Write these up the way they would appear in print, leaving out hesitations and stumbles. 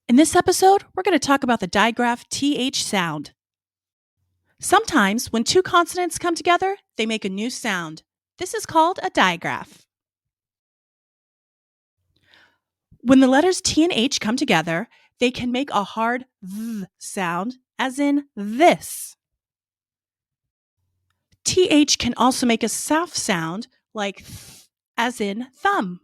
In this episode, we're going to talk about the digraph TH sound. Sometimes, when two consonants come together, they make a new sound. This is called a digraph. When the letters T and H come together, they can make a hard th sound, as in this. TH can also make a soft sound, like th, as in thumb.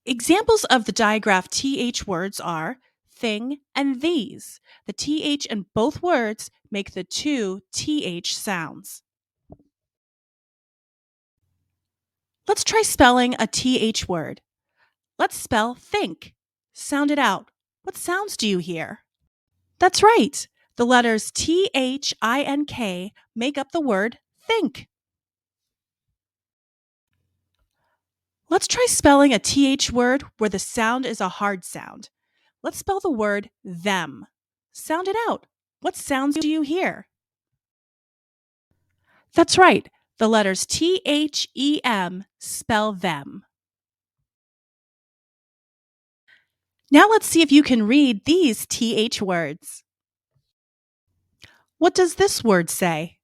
Examples of the digraph TH words are thing and these. The TH in both words make the two TH sounds. Let's try spelling a TH word. Let's spell think. Sound it out. What sounds do you hear? That's right. The letters THINK make up the word think. Let's try spelling a TH word where the sound is a hard sound. Let's spell the word them. Sound it out. What sounds do you hear? That's right. The letters THEM spell them. Now let's see if you can read these TH words. What does this word say?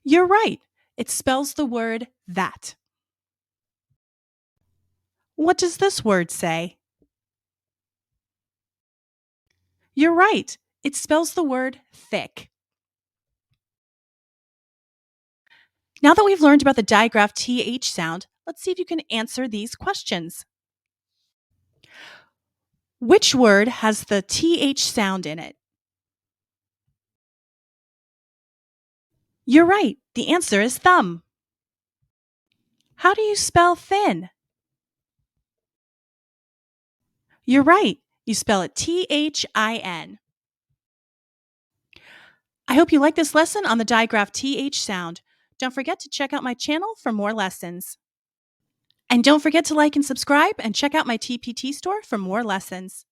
You're right. It spells the word that. What does this word say? You're right. It spells the word thick. Now that we've learned about the digraph TH sound, let's see if you can answer these questions. Which word has the TH sound in it? You're right. The answer is thumb. How do you spell thin? You're right. You spell it THIN. I hope you like this lesson on the digraph TH sound. Don't forget to check out my channel for more lessons. And don't forget to like and subscribe and check out my TPT store for more lessons.